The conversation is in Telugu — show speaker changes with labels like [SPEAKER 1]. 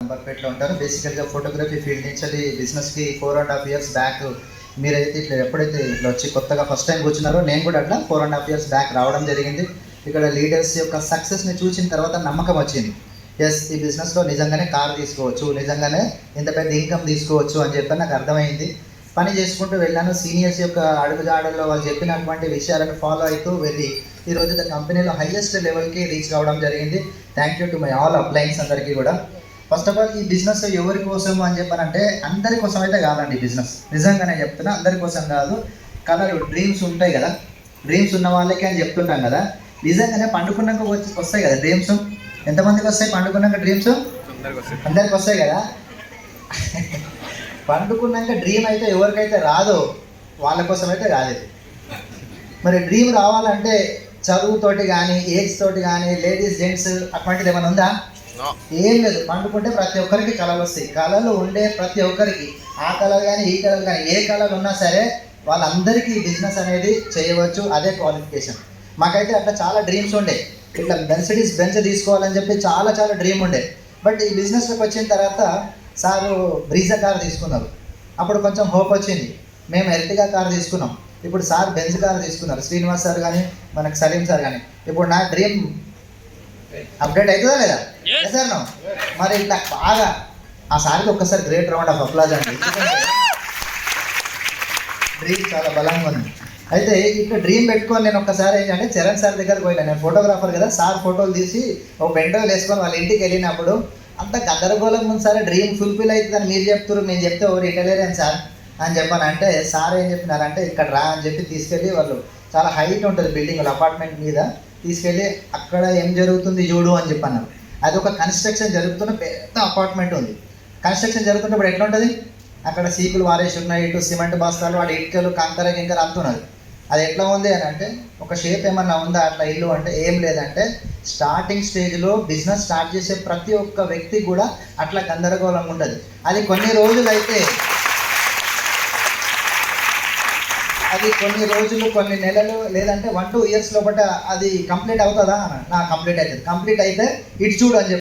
[SPEAKER 1] నంబర్పేటలో ఉంటారు. బేసికల్గా ఫోటోగ్రఫీ ఫీల్డ్ నుంచి బిజినెస్కి 4.5 years బ్యాక్ మీరైతే ఇట్లా ఎప్పుడైతే ఇట్లా వచ్చి కొత్తగా ఫస్ట్ టైం కూర్చున్నారో నేను కూడా అట్లా 4.5 years బ్యాక్ రావడం జరిగింది. ఇక్కడ లీడర్స్ యొక్క సక్సెస్ని చూసిన తర్వాత నమ్మకం వచ్చింది. ఎస్, ఈ బిజినెస్లో నిజంగానే కార్ తీసుకోవచ్చు, నిజంగానే ఇంత పెద్ద ఇన్కమ్ తీసుకోవచ్చు అని చెప్పి నాకు అర్థమైంది. పని చేసుకుంటూ వెళ్ళాను. సీనియర్స్ యొక్క అడుగుజాడల్లో వాళ్ళు చెప్పినటువంటి విషయాలను ఫాలో అవుతూ వెళ్ళి ఈరోజు కంపెనీలో హైయెస్ట్ లెవెల్కి రీచ్ కావడం జరిగింది. Thank you to my all appliances అందరికీ కూడా. ఫస్ట్ ఆఫ్ ఆల్ ఈ బిజినెస్ ఎవరి కోసం అని చెప్పానంటే అందరి కోసం అయితే కాదండి. బిజినెస్ నిజంగానే చెప్తున్నా, అందరి కోసం కాదు. కలర్ డ్రీమ్స్ ఉంటాయి కదా, డ్రీమ్స్ ఉన్న వాళ్ళకి అని చెప్తుంటాం కదా. నిజంగానే పండుకున్నాక వస్తాయి కదా డ్రీమ్స్. ఎంతమందికి వస్తాయి పండుకున్నాక డ్రీమ్స్? అందరికి వస్తాయి కదా. పండుకున్నాక డ్రీమ్ అయితే ఎవరికైతే రాదో వాళ్ళ కోసం అయితే కాదు. మరి డ్రీమ్ రావాలంటే చదువుతోటి కానీ, ఏజ్ తోటి కానీ, లేడీస్ జెంట్స్ అటువంటిది ఏమైనా ఉందా? ఏం లేదు. పండుకుంటే ప్రతి ఒక్కరికి కళలు వస్తాయి. కళలు ఉండే ప్రతి ఒక్కరికి, ఆ కళలు కానీ ఈ కళలు కానీ ఏ కళలు ఉన్నా సరే వాళ్ళందరికీ బిజినెస్ అనేది చేయవచ్చు. అదే క్వాలిఫికేషన్. మాకైతే అట్లా చాలా డ్రీమ్స్ ఉండే. ఇట్లా మెర్సిడీస్ బెంచ్ తీసుకోవాలని చెప్పి చాలా డ్రీమ్ ఉండే. బట్ ఈ బిజినెస్లోకి వచ్చిన తర్వాత సారు బ్రీజా కార్ తీసుకున్నారు. అప్పుడు కొంచెం హోప్ వచ్చింది. మేము ఎర్టిగా కార్ తీసుకున్నాం. ఇప్పుడు సార్ బెంజ్ కార్ తీసుకున్నారు. శ్రీనివాస్ సార్ కానీ, మనకు సలీం సార్ కానీ. ఇప్పుడు నా డ్రీమ్ అప్డేట్ అవుతుందా లేదా? సార్ నో మరి ఇట్లా బాగా ఆ సార్కి ఒక్కసారి గ్రేట్ రౌండ్ ఆఫ్ అప్లాజ్ అండి. డ్రీమ్ చాలా బలంగా ఉంది. అయితే ఇట్లా డ్రీమ్ పెట్టుకొని నేను ఒక్కసారి ఏంటంటే చరణ్ సార్ దగ్గరకు పోయినా. నేను ఫోటోగ్రాఫర్ కదా, సార్ ఫోటోలు తీసి ఒక పెంటోలు వేసుకొని వాళ్ళ ఇంటికి వెళ్ళినప్పుడు అంత గందరగోళం ఉంది. సార్ డ్రీమ్ ఫుల్ఫిల్ అవుతుందని మీరు చెప్తారు, నేను చెప్తే ఎవరు ఇటలేరని సార్ అని చెప్పాను. అంటే సార్ ఏం చెప్పినారంటే ఇక్కడ రా అని చెప్పి తీసుకెళ్ళి, వాళ్ళు చాలా హైట్ ఉంటుంది బిల్డింగ్, వాళ్ళ అపార్ట్మెంట్ మీద తీసుకెళ్ళి అక్కడ ఏం జరుగుతుంది చూడు అని చెప్పన్నారు. అది ఒక కన్స్ట్రక్షన్ జరుగుతున్న పెద్ద అపార్ట్మెంట్ ఉంది. కన్స్ట్రక్షన్ జరుగుతున్నప్పుడు ఎట్లా ఉంటుంది? అక్కడ సీకులు వారేసి ఉన్నాయి, ఇటు సిమెంట్ బస్తాలు, వాడి ఇటుకలు, కంకర గింకర అంతున్నది. అది ఎట్లా ఉంది అని అంటే ఒక షేప్ ఏమన్నా ఉందా అట్లా ఇల్లు అంటే ఏం లేదంటే స్టార్టింగ్ స్టేజ్లో బిజినెస్ స్టార్ట్ చేసే ప్రతి ఒక్క వ్యక్తి కూడా అట్లా గందరగోళంగా ఉంటుంది. అది కొన్ని రోజులు అయితే, అది కొన్ని రోజులు, కొన్ని నెలలు, లేదంటే 1-2 years లోపల అది కంప్లీట్ అవుతుందా? నా కంప్లీట్ అవుతుంది. కంప్లీట్ అయితే ఇటు చూడు అని